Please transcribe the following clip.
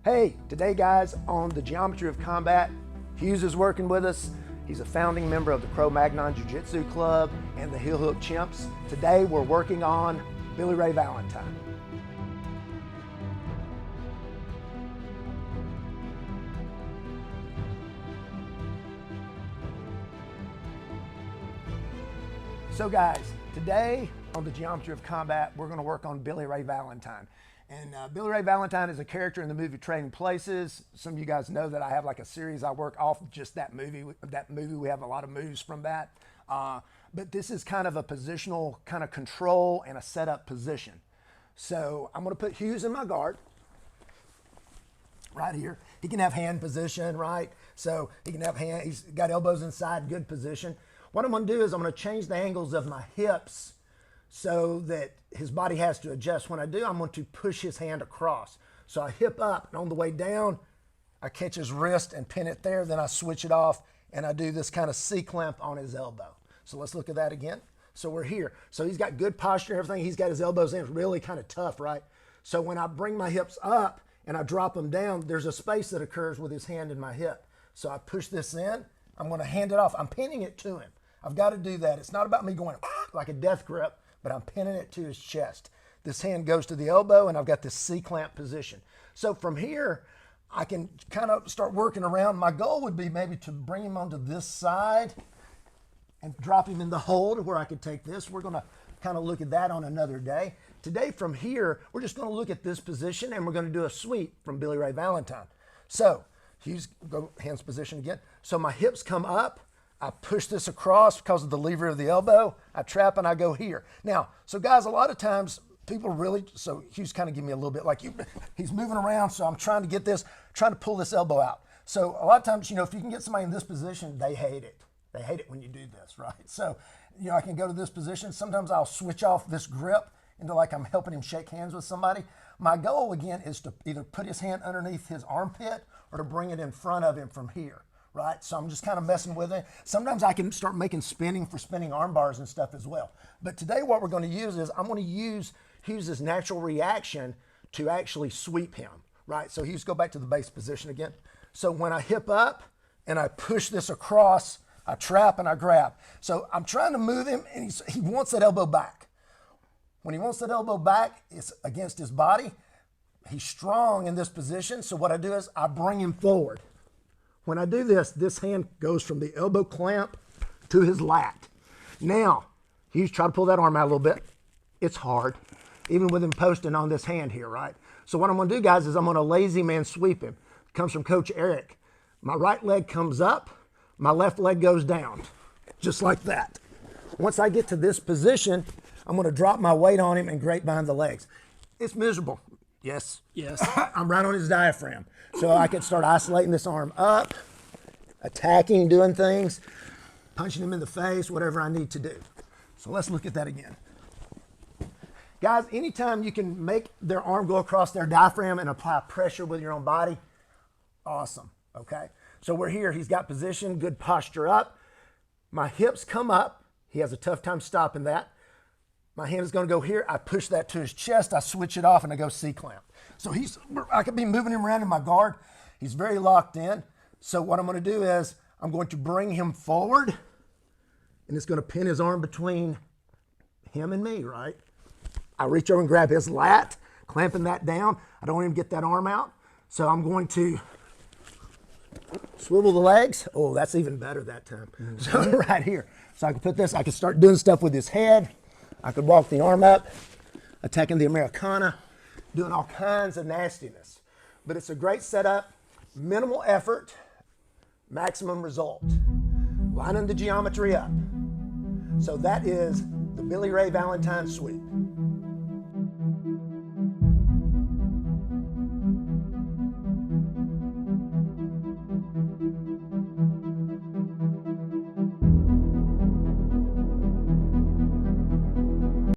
Hey, today guys, on the Geometry of Combat, Hughes is working with us. He's a founding member of the Cro-Magnon Jiu-Jitsu Club and the Heel Hook Chimps. Today we're working on Billy Ray Valentine. So guys, today on the Geometry of Combat, we're going to work on Billy Ray Valentine. And Billy Ray Valentine is a character in the movie Trading Places. Some of you guys know that I have like a series I work off just that movie. We have a lot of moves from that. But this is kind of a positional kind of control and a setup position. So I'm going to put Hughes in my guard right here. He can have hand position, right? So he can have hand, he's got elbows inside, good position. What I'm going to do is I'm going to change the angles of my hips so that his body has to adjust. When I do, I'm going to push his hand across. So I hip up, and on the way down, I catch his wrist and pin it there. Then I switch it off, and I do this kind of C-clamp on his elbow. So let's look at that again. So we're here. So he's got good posture and everything. He's got his elbows in. It's really kind of tough, right? So when I bring my hips up and I drop them down, there's a space that occurs with his hand in my hip. So I push this in. I'm going to hand it off. I'm pinning it to him. I've got to do that. It's not about me going like a death grip, but I'm pinning it to his chest. This hand goes to the elbow, and I've got this C-clamp position. So from here, I can kind of start working around. My goal would be maybe to bring him onto this side and drop him in the hold where I could take this. We're going to kind of look at that on another day. Today from here, we're just going to look at this position, and we're going to do a sweep from Billy Ray Valentine. So Hughes, go hands position again. So my hips come up. I push this across because of the lever of the elbow. I trap and I go here. Now, so guys, a lot of times people really, so Hughes kind of give me a little bit like he's moving around, so I'm trying to get this, trying to pull this elbow out. So a lot of times, if you can get somebody in this position, they hate it. They hate it when you do this, right? So, I can go to this position. Sometimes I'll switch off this grip into like I'm helping him shake hands with somebody. My goal, again, is to either put his hand underneath his armpit or to bring it in front of him from here. Right? So I'm just kind of messing with it. Sometimes I can start making spinning arm bars and stuff as well. But today what we're going to use is I'm going to use Hughes' natural reaction to actually sweep him, right? So Hughes, go back to the base position again. So when I hip up and I push this across, I trap and I grab. So I'm trying to move him, and he wants that elbow back. When he wants that elbow back, it's against his body. He's strong in this position. So what I do is I bring him forward. When I do this, this hand goes from the elbow clamp to his lat. Now, Hughes, try to pull that arm out a little bit. It's hard, even with him posting on this hand here, right? So what I'm going to do, guys, is I'm going to lazy man sweep him. It comes from Coach Eric. My right leg comes up, my left leg goes down, just like that. Once I get to this position, I'm going to drop my weight on him and grate behind the legs. It's miserable. Yes. Yes. I'm right on his diaphragm. So I can start isolating this arm up, attacking, doing things, punching him in the face, whatever I need to do. So let's look at that again. Guys, anytime you can make their arm go across their diaphragm and apply pressure with your own body, awesome, okay? So we're here. He's got position, good posture up. My hips come up. He has a tough time stopping that. My hand is going to go here. I push that to his chest. I switch it off, and I go C-clamp. So I could be moving him around in my guard. He's very locked in. So what I'm going to do is I'm going to bring him forward, and it's going to pin his arm between him and me, right? I reach over and grab his lat, clamping that down. I don't want him to get that arm out. So I'm going to swivel the legs. Oh, that's even better that time. Mm-hmm. So right here. So I can put this, I can start doing stuff with his head. I could walk the arm up, attacking the Americana, doing all kinds of nastiness. But it's a great setup, minimal effort, maximum result. Lining the geometry up. So that is the Billy Ray Valentine sweep.